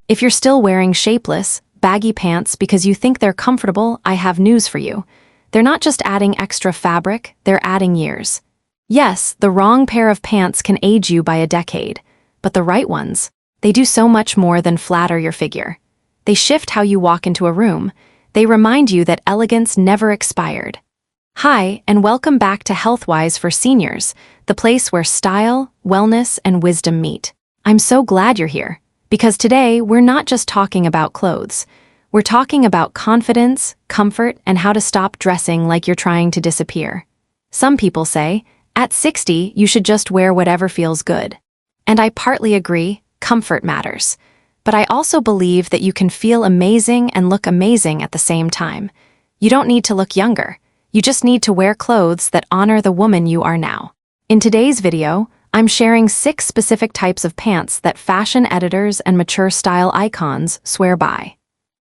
If you're still wearing shapeless, baggy pants because you think they're comfortable, I have news for you. They're not just adding extra fabric, they're adding years. Yes, the wrong pair of pants can age you by a decade, but the right ones, they do so much more than flatter your figure. They shift how you walk into a room. They remind you that elegance never expired. Hi, and welcome back to Healthwise for Seniors, the place where style, wellness, and wisdom meet. I'm so glad you're here, because today we're not just talking about clothes. We're talking about confidence, comfort, and how to stop dressing like you're trying to disappear. Some people say, at 60, you should just wear whatever feels good. And I partly agree, comfort matters. But I also believe that you can feel amazing and look amazing at the same time. You don't need to look younger. You just need to wear clothes that honor the woman you are now. In today's video, I'm sharing 6 specific types of pants that fashion editors and mature style icons swear by.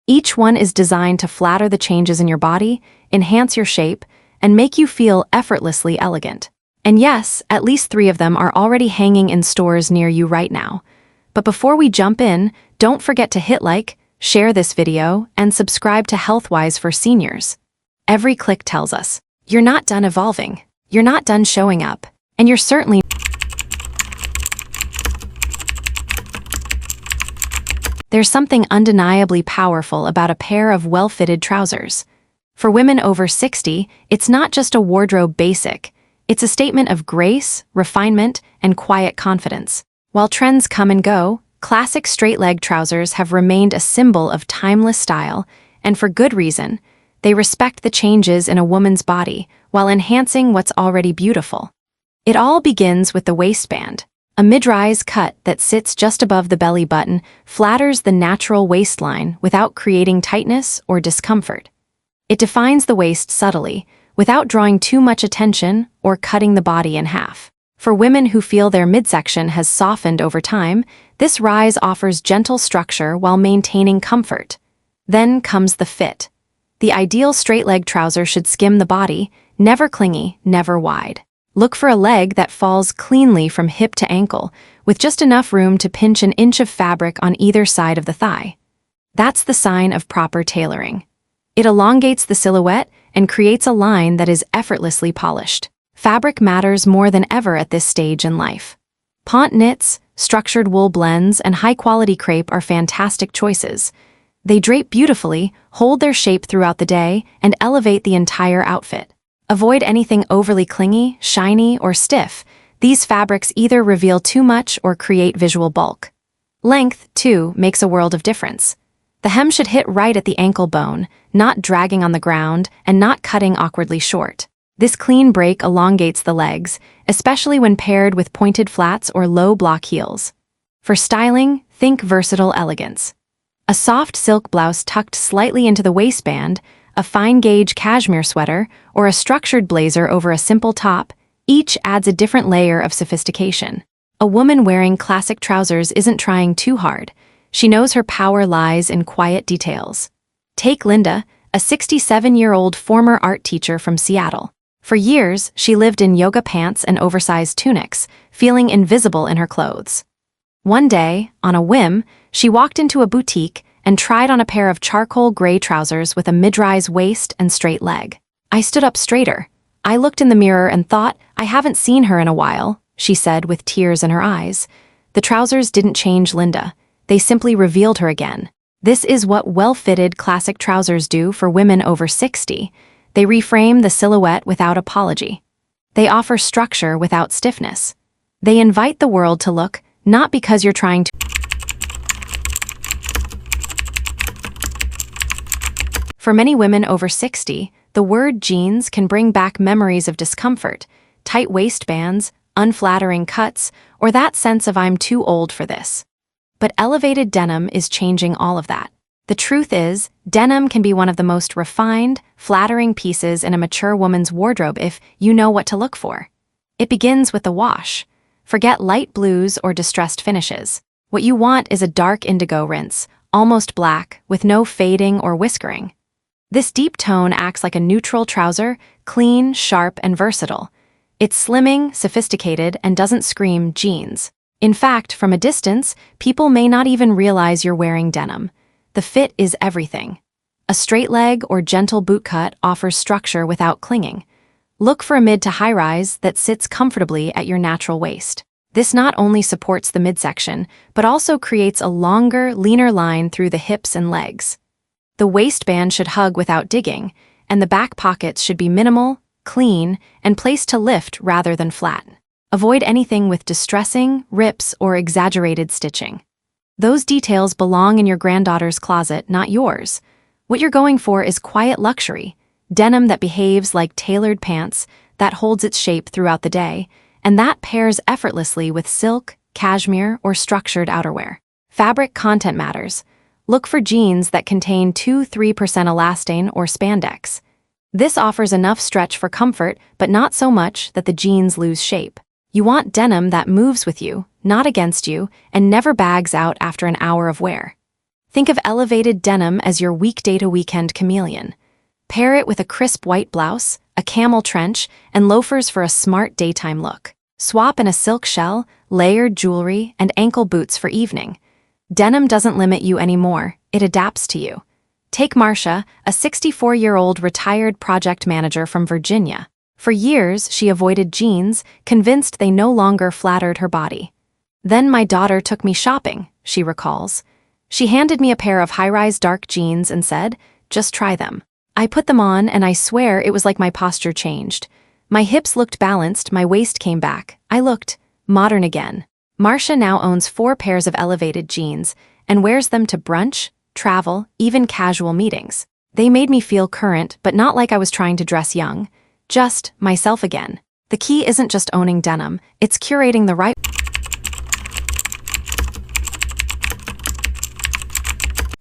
Each one is designed to flatter the changes in your body, enhance your shape, and make you feel effortlessly elegant. And yes, at least 3 of them are already hanging in stores near you right now. But before we jump in, don't forget to hit like, share this video, and subscribe to Healthwise for Seniors. Every click tells us, you're not done evolving, you're not done showing up, and you're certainly There's something undeniably powerful about a pair of well-fitted trousers. For women over 60, it's not just a wardrobe basic, it's a statement of grace, refinement, and quiet confidence. While trends come and go, classic straight-leg trousers have remained a symbol of timeless style, and for good reason. They respect the changes in a woman's body while enhancing what's already beautiful. It all begins with the waistband. A mid-rise cut that sits just above the belly button flatters the natural waistline without creating tightness or discomfort. It defines the waist subtly, without drawing too much attention or cutting the body in half. For women who feel their midsection has softened over time, this rise offers gentle structure while maintaining comfort. Then comes the fit. The ideal straight-leg trouser should skim the body, never clingy, never wide. Look for a leg that falls cleanly from hip to ankle, with just enough room to pinch an inch of fabric on either side of the thigh. That's the sign of proper tailoring. It elongates the silhouette and creates a line that is effortlessly polished. Fabric matters more than ever at this stage in life. Pont knits, structured wool blends, and high-quality crepe are fantastic choices. They drape beautifully, hold their shape throughout the day, and elevate the entire outfit. Avoid anything overly clingy, shiny, or stiff. These fabrics either reveal too much or create visual bulk. Length, too, makes a world of difference. The hem should hit right at the ankle bone, not dragging on the ground and not cutting awkwardly short. This clean break elongates the legs, especially when paired with pointed flats or low block heels. For styling, think versatile elegance. A soft silk blouse tucked slightly into the waistband, a fine-gauge cashmere sweater, or a structured blazer over a simple top, each adds a different layer of sophistication. A woman wearing classic trousers isn't trying too hard. She knows her power lies in quiet details. Take Linda, a 67-year-old former art teacher from Seattle. For years, she lived in yoga pants and oversized tunics, feeling invisible in her clothes. One day, on a whim, she walked into a boutique and tried on a pair of charcoal gray trousers with a mid-rise waist and straight leg. I stood up straighter. I looked in the mirror and thought, I haven't seen her in a while, she said with tears in her eyes. The trousers didn't change Linda. They simply revealed her again. This is what well-fitted classic trousers do for women over 60. They reframe the silhouette without apology. They offer structure without stiffness. They invite the world to look, not because you're trying to. For many women over 60, the word jeans can bring back memories of discomfort, tight waistbands, unflattering cuts, or that sense of I'm too old for this. But elevated denim is changing all of that. The truth is, denim can be one of the most refined, flattering pieces in a mature woman's wardrobe if you know what to look for. It begins with the wash. Forget light blues or distressed finishes. What you want is a dark indigo rinse, almost black, with no fading or whiskering. This deep tone acts like a neutral trouser, clean, sharp, and versatile. It's slimming, sophisticated, and doesn't scream jeans. In fact, from a distance, people may not even realize you're wearing denim. The fit is everything. A straight leg or gentle boot cut offers structure without clinging. Look for a mid to high rise that sits comfortably at your natural waist. This not only supports the midsection, but also creates a longer, leaner line through the hips and legs. The waistband should hug without digging, and the back pockets should be minimal, clean, and placed to lift rather than flatten. Avoid anything with distressing, rips, or exaggerated stitching. Those details belong in your granddaughter's closet, not yours. What you're going for is quiet luxury, denim that behaves like tailored pants, that holds its shape throughout the day, and that pairs effortlessly with silk, cashmere, or structured outerwear. Fabric content matters. Look for jeans that contain 2–3% elastane or spandex. This offers enough stretch for comfort, but not so much that the jeans lose shape. You want denim that moves with you, not against you, and never bags out after an hour of wear. Think of elevated denim as your weekday to weekend chameleon. Pair it with a crisp white blouse, a camel trench, and loafers for a smart daytime look. Swap in a silk shell, layered jewelry, and ankle boots for evening. Denim doesn't limit you anymore, it adapts to you. Take Marcia, a 64-year-old retired project manager from Virginia. For years, she avoided jeans, convinced they no longer flattered her body. Then my daughter took me shopping, she recalls. She handed me a pair of high-rise dark jeans and said, "Just try them." I put them on and I swear it was like my posture changed. My hips looked balanced, my waist came back. I looked modern again. Marcia now owns 4 pairs of elevated jeans and wears them to brunch, travel, even casual meetings. They made me feel current, but not like I was trying to dress young. Just myself again. The key isn't just owning denim, it's curating the right.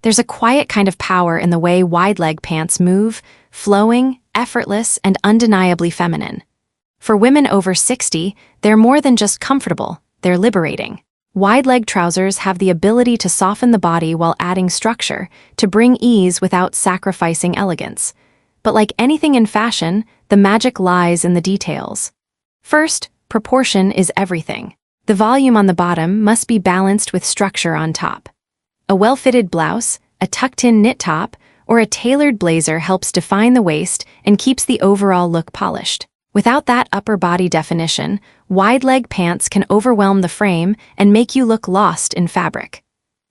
There's a quiet kind of power in the way wide-leg pants move, flowing, effortless, and undeniably feminine. For women over 60, they're more than just comfortable, they're liberating. Wide-leg trousers have the ability to soften the body while adding structure, to bring ease without sacrificing elegance. But like anything in fashion, the magic lies in the details. First, proportion is everything. The volume on the bottom must be balanced with structure on top. A well-fitted blouse, a tucked-in knit top, or a tailored blazer helps define the waist and keeps the overall look polished. Without that upper body definition, wide-leg pants can overwhelm the frame and make you look lost in fabric.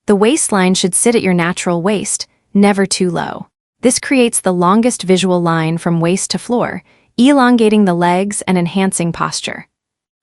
The waistline should sit at your natural waist, never too low. This creates the longest visual line from waist to floor, elongating the legs and enhancing posture.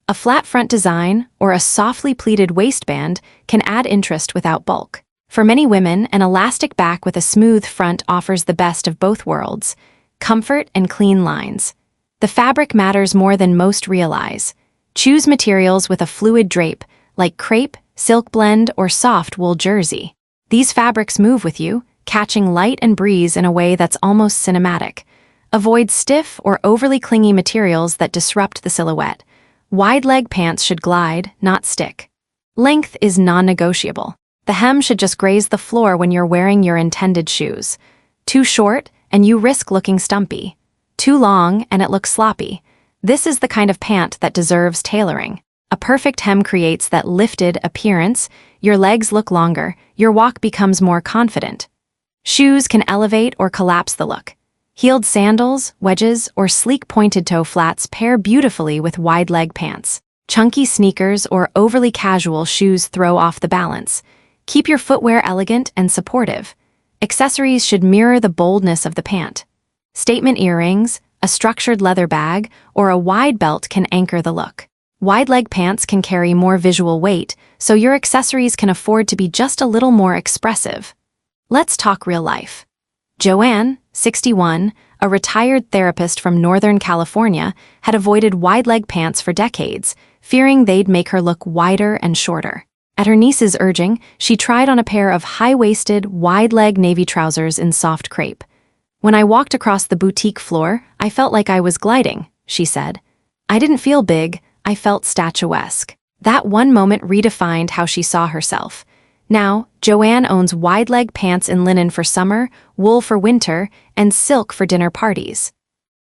A flat front design or a softly pleated waistband can add interest without bulk. For many women, an elastic back with a smooth front offers the best of both worlds, comfort and clean lines. The fabric matters more than most realize. Choose materials with a fluid drape, like crepe, silk blend, or soft wool jersey. These fabrics move with you, catching light and breeze in a way that's almost cinematic. Avoid stiff or overly clingy materials that disrupt the silhouette. Wide-leg pants should glide, not stick. Length is non-negotiable. The hem should just graze the floor when you're wearing your intended shoes. Too short, and you risk looking stumpy. Too long, and it looks sloppy. This is the kind of pant that deserves tailoring. A perfect hem creates that lifted appearance, your legs look longer, your walk becomes more confident. Shoes can elevate or collapse the look. Heeled sandals, wedges, or sleek pointed-toe flats pair beautifully with wide-leg pants. Chunky sneakers or overly casual shoes throw off the balance. Keep your footwear elegant and supportive. Accessories should mirror the boldness of the pant. Statement earrings, a structured leather bag, or a wide belt can anchor the look. Wide-leg pants can carry more visual weight, so your accessories can afford to be just a little more expressive. Let's talk real life. Joanne, 61, a retired therapist from Northern California, had avoided wide-leg pants for decades, fearing they'd make her look wider and shorter. At her niece's urging, she tried on a pair of high-waisted, wide-leg navy trousers in soft crepe. "When I walked across the boutique floor, I felt like I was gliding," she said. "I didn't feel big, I felt statuesque." That one moment redefined how she saw herself. Now, Joanne owns wide-leg pants in linen for summer, wool for winter, and silk for dinner parties.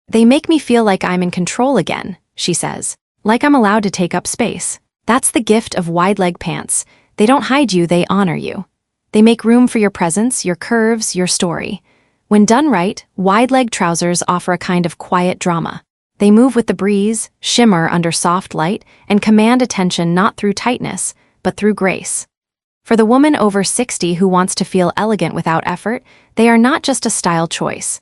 "They make me feel like I'm in control again," she says. "Like I'm allowed to take up space." That's the gift of wide-leg pants. They don't hide you, they honor you. They make room for your presence, your curves, your story. When done right, wide-leg trousers offer a kind of quiet drama. They move with the breeze, shimmer under soft light, and command attention not through tightness, but through grace. For the woman over 60 who wants to feel elegant without effort, they are not just a style choice.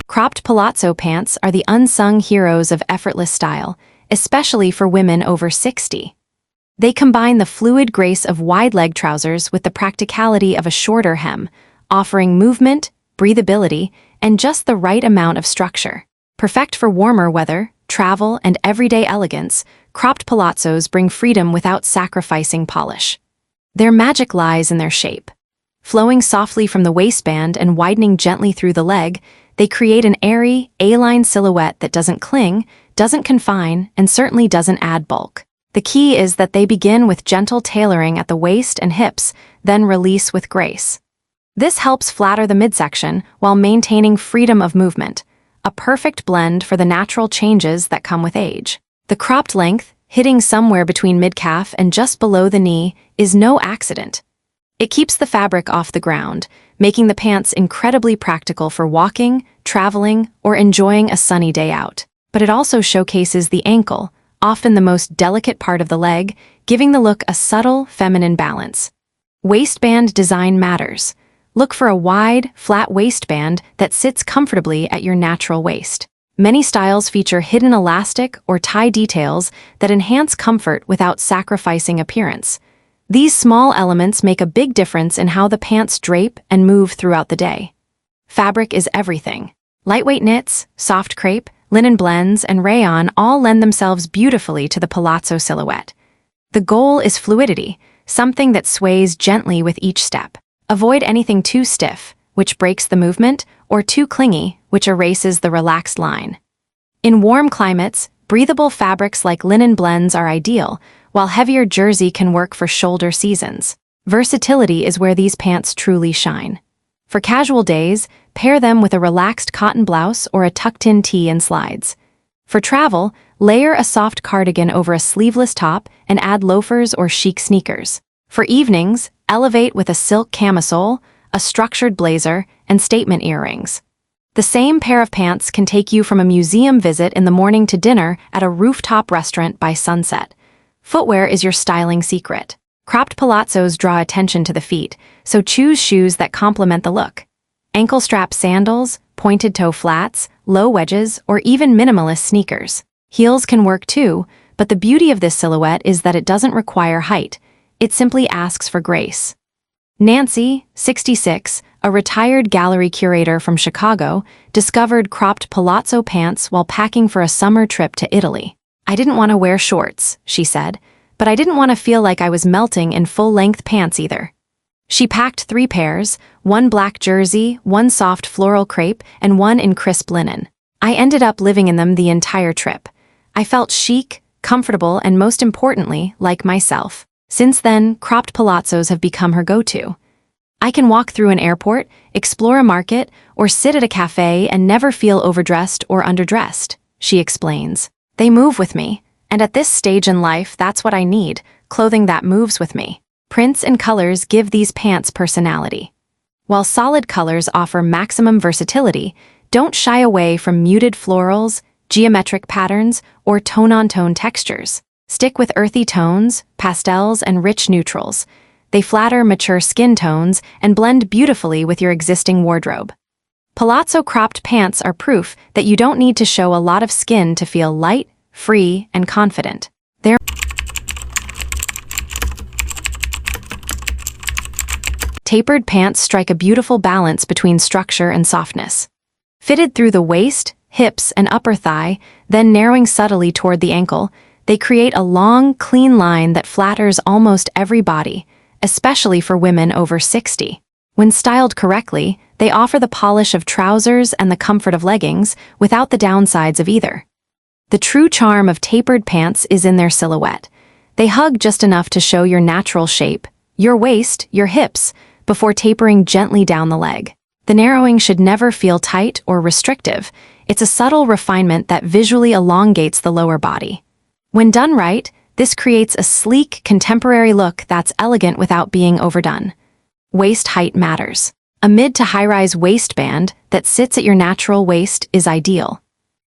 Cropped palazzo pants are the unsung heroes of effortless style, especially for women over 60. They combine the fluid grace of wide-leg trousers with the practicality of a shorter hem, offering movement, breathability, and just the right amount of structure. Perfect for warmer weather, travel, and everyday elegance, cropped palazzos bring freedom without sacrificing polish. Their magic lies in their shape. Flowing softly from the waistband and widening gently through the leg, they create an airy, A-line silhouette that doesn't cling, doesn't confine, and certainly doesn't add bulk. The key is that they begin with gentle tailoring at the waist and hips, then release with grace. This helps flatter the midsection while maintaining freedom of movement, a perfect blend for the natural changes that come with age. The cropped length, hitting somewhere between mid-calf and just below the knee, is no accident. It keeps the fabric off the ground, making the pants incredibly practical for walking, traveling, or enjoying a sunny day out. But it also showcases the ankle, often the most delicate part of the leg, giving the look a subtle, feminine balance. Waistband design matters. Look for a wide, flat waistband that sits comfortably at your natural waist. Many styles feature hidden elastic or tie details that enhance comfort without sacrificing appearance. These small elements make a big difference in how the pants drape and move throughout the day. Fabric is everything. Lightweight knits, soft crepe, linen blends, and rayon all lend themselves beautifully to the palazzo silhouette. The goal is fluidity, something that sways gently with each step. Avoid anything too stiff, which breaks the movement, or too clingy, which erases the relaxed line. In warm climates, breathable fabrics like linen blends are ideal, while heavier jersey can work for shoulder seasons. Versatility is where these pants truly shine. For casual days, pair them with a relaxed cotton blouse or a tucked-in tee and slides. For travel, layer a soft cardigan over a sleeveless top and add loafers or chic sneakers. For evenings, elevate with a silk camisole, a structured blazer, and statement earrings. The same pair of pants can take you from a museum visit in the morning to dinner at a rooftop restaurant by sunset. Footwear is your styling secret. Cropped palazzos draw attention to the feet, so choose shoes that complement the look. Ankle strap sandals, pointed toe flats, low wedges, or even minimalist sneakers. Heels can work too, but the beauty of this silhouette is that it doesn't require height. It simply asks for grace. Nancy, 66, a retired gallery curator from Chicago, discovered cropped palazzo pants while packing for a summer trip to Italy. "I didn't want to wear shorts," she said, "but I didn't want to feel like I was melting in full-length pants either." She packed 3 pairs, one black jersey, one soft floral crepe, and one in crisp linen. "I ended up living in them the entire trip. I felt chic, comfortable, and most importantly, like myself." Since then, cropped palazzos have become her go-to. "I can walk through an airport, explore a market, or sit at a cafe and never feel overdressed or underdressed," she explains. "They move with me, and at this stage in life, that's what I need, clothing that moves with me." Prints and colors give these pants personality. While solid colors offer maximum versatility, don't shy away from muted florals, geometric patterns, or tone-on-tone textures. Stick with earthy tones, pastels, and rich neutrals. They flatter mature skin tones and blend beautifully with your existing wardrobe. Palazzo cropped pants are proof that you don't need to show a lot of skin to feel light, free, and confident. Tapered pants strike a beautiful balance between structure and softness. Fitted through the waist, hips, and upper thigh, then narrowing subtly toward the ankle, they create a long, clean line that flatters almost every body, especially for women over 60. When styled correctly, they offer the polish of trousers and the comfort of leggings without the downsides of either. The true charm of tapered pants is in their silhouette. They hug just enough to show your natural shape, your waist, your hips, before tapering gently down the leg. The narrowing should never feel tight or restrictive. It's a subtle refinement that visually elongates the lower body. When done right, this creates a sleek, contemporary look that's elegant without being overdone. Waist height matters. A mid to high-rise waistband that sits at your natural waist is ideal.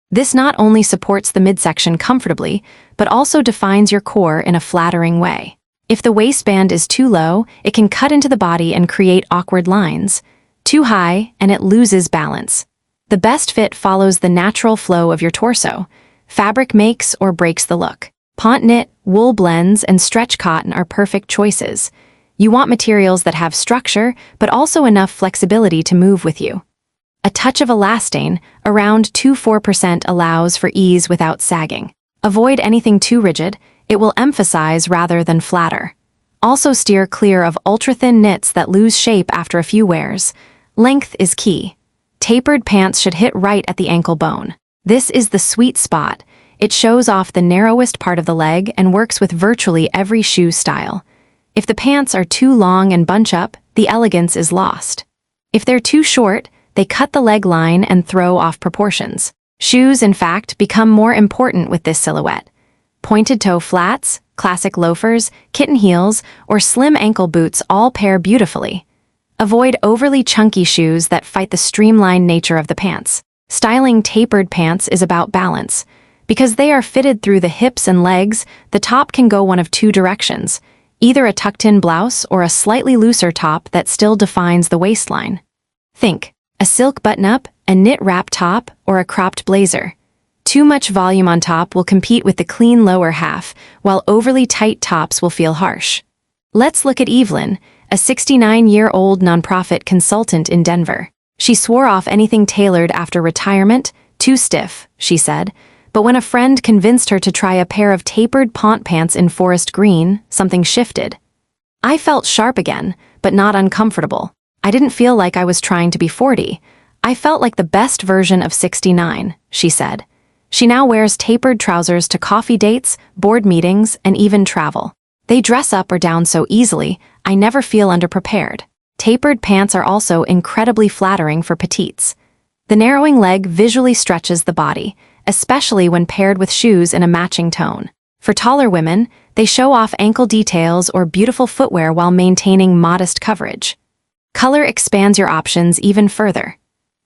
This not only supports the midsection comfortably, but also defines your core in a flattering way. If the waistband is too low, it can cut into the body and create awkward lines. Too high, and it loses balance. The best fit follows the natural flow of your torso. Fabric makes or breaks the look. Pont knit, wool blends, and stretch cotton are perfect choices. You want materials that have structure, but also enough flexibility to move with you. A touch of elastane, around 2–4%, allows for ease without sagging. Avoid anything too rigid. It will emphasize rather than flatter. Also steer clear of ultra-thin knits that lose shape after a few wears. Length is key. Tapered pants should hit right at the ankle bone. This is the sweet spot. It shows off the narrowest part of the leg and works with virtually every shoe style. If the pants are too long and bunch up, the elegance is lost. If they're too short, they cut the leg line and throw off proportions. Shoes, in fact, become more important with this silhouette. Pointed toe flats, classic loafers, kitten heels, or slim ankle boots all pair beautifully. Avoid overly chunky shoes that fight the streamlined nature of the pants. Styling tapered pants is about balance. Because they are fitted through the hips and legs, the top can go one of two directions, either a tucked-in blouse or a slightly looser top that still defines the waistline. Think, a silk button-up, a knit wrap top, or a cropped blazer. Too much volume on top will compete with the clean lower half, while overly tight tops will feel harsh. Let's look at Evelyn, a 69-year-old nonprofit consultant in Denver. She swore off anything tailored after retirement. Too stiff, she said. But when a friend convinced her to try a pair of tapered pont pants in forest green, something shifted. I felt sharp again, but not uncomfortable. I didn't feel like I was trying to be 40. I felt like the best version of 69, she said. She now wears tapered trousers to coffee dates, board meetings, and even travel. They dress up or down so easily, I never feel underprepared. Tapered pants are also incredibly flattering for petites. The narrowing leg visually stretches the body, especially when paired with shoes in a matching tone. For taller women, they show off ankle details or beautiful footwear while maintaining modest coverage. Color expands your options even further.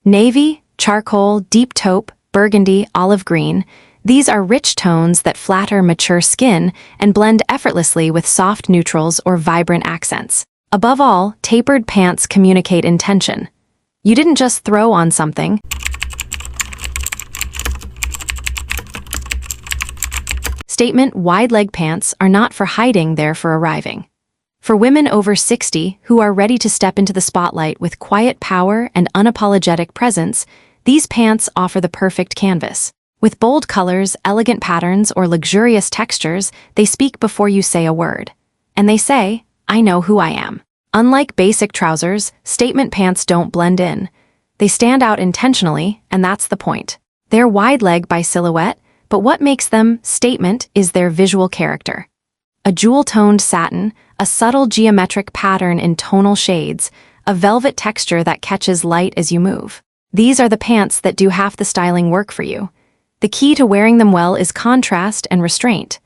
Navy, charcoal, deep taupe, burgundy, olive green, these are rich tones that flatter mature skin and blend effortlessly with soft neutrals or vibrant accents. Above all, tapered pants communicate intention. You didn't just throw on something. Statement wide leg pants are not for hiding, they're for arriving. For women over 60 who are ready to step into the spotlight with quiet power and unapologetic presence, these pants offer the perfect canvas. With bold colors, elegant patterns, or luxurious textures, they speak before you say a word. And they say, I know who I am. Unlike basic trousers, statement pants don't blend in. They stand out intentionally, and that's the point. They're wide leg by silhouette, but what makes them statement is their visual character. A jewel-toned satin, a subtle geometric pattern in tonal shades, a velvet texture that catches light as you move. These are the pants that do half the styling work for you. The key to wearing them well is contrast and restraint.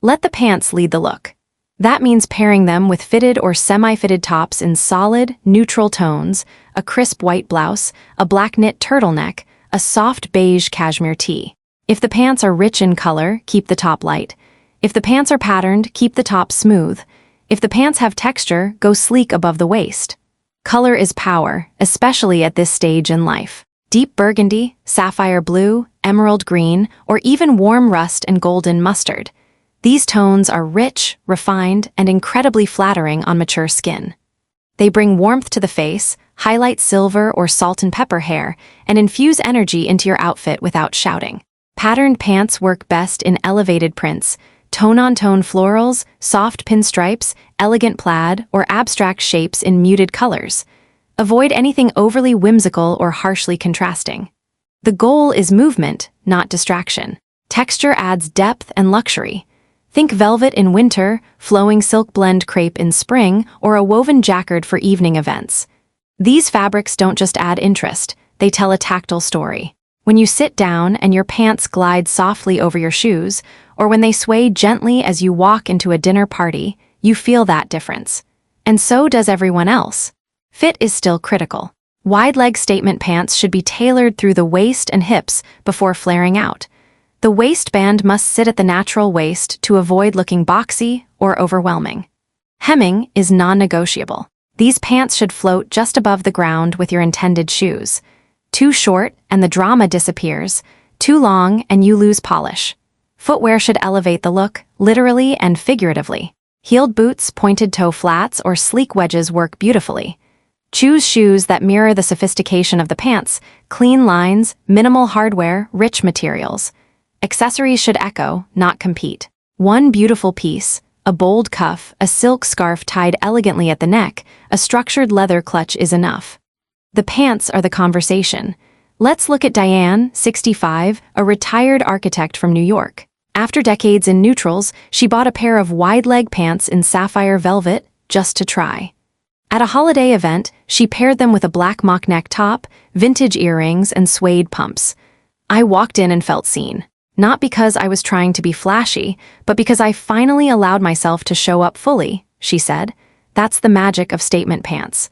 Let the pants lead the look. That means pairing them with fitted or semi-fitted tops in solid, neutral tones, a crisp white blouse, a black knit turtleneck, a soft beige cashmere tee. If the pants are rich in color, keep the top light. If the pants are patterned, keep the top smooth. If the pants have texture, go sleek above the waist. Color is power, especially at this stage in life. Deep burgundy, sapphire blue, emerald green, or even warm rust and golden mustard. These tones are rich, refined, and incredibly flattering on mature skin. They bring warmth to the face, highlight silver or salt and pepper hair, and infuse energy into your outfit without shouting. Patterned pants work best in elevated prints, tone-on-tone florals, soft pinstripes, elegant plaid, or abstract shapes in muted colors. Avoid anything overly whimsical or harshly contrasting. The goal is movement, not distraction. Texture adds depth and luxury. Think velvet in winter, flowing silk blend crepe in spring, or a woven jacquard for evening events. These fabrics don't just add interest, they tell a tactile story. When you sit down and your pants glide softly over your shoes, or when they sway gently as you walk into a dinner party, you feel that difference. And so does everyone else. Fit is still critical. Wide-leg statement pants should be tailored through the waist and hips before flaring out. The waistband must sit at the natural waist to avoid looking boxy or overwhelming. Hemming is non-negotiable. These pants should float just above the ground with your intended shoes. Too short and the drama disappears. Too long and you lose polish. Footwear should elevate the look, literally and figuratively. Heeled boots, pointed toe flats, or sleek wedges work beautifully. Choose shoes that mirror the sophistication of the pants, clean lines, minimal hardware, rich materials. Accessories should echo, not compete. One beautiful piece, a bold cuff, a silk scarf tied elegantly at the neck, a structured leather clutch is enough. The pants are the conversation. Let's look at Diane, 65, a retired architect from New York. After decades in neutrals, she bought a pair of wide-leg pants in sapphire velvet just to try. At a holiday event, she paired them with a black mock-neck top, vintage earrings, and suede pumps. I walked in and felt seen. Not because I was trying to be flashy, but because I finally allowed myself to show up fully, she said. That's the magic of statement pants.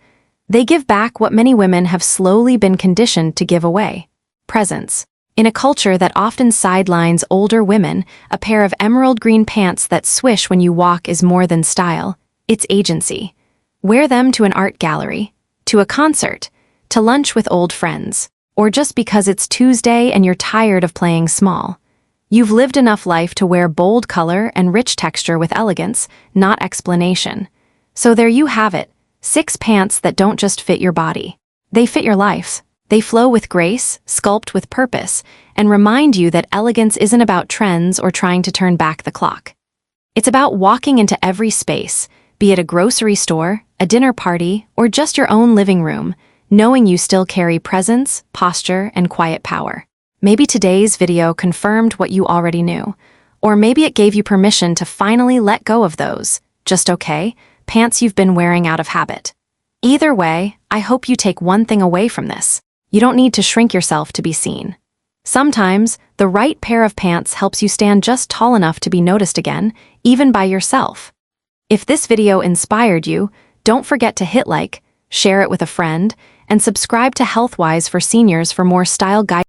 They give back what many women have slowly been conditioned to give away: presence. In a culture that often sidelines older women, a pair of emerald green pants that swish when you walk is more than style, it's agency. Wear them to an art gallery, to a concert, to lunch with old friends, or just because it's Tuesday and you're tired of playing small. You've lived enough life to wear bold color and rich texture with elegance, not explanation. So there you have it, 6 pants that don't just fit your body. They fit your life. They flow with grace, sculpt with purpose, and remind you that elegance isn't about trends or trying to turn back the clock. It's about walking into every space, be it a grocery store, a dinner party, or just your own living room, knowing you still carry presence, posture, and quiet power. Maybe today's video confirmed what you already knew, or maybe it gave you permission to finally let go of those, just okay, pants you've been wearing out of habit. Either way, I hope you take one thing away from this. You don't need to shrink yourself to be seen. Sometimes, the right pair of pants helps you stand just tall enough to be noticed again, even by yourself. If this video inspired you, don't forget to hit like, share it with a friend, and subscribe to Healthwise for Seniors for more style guidance.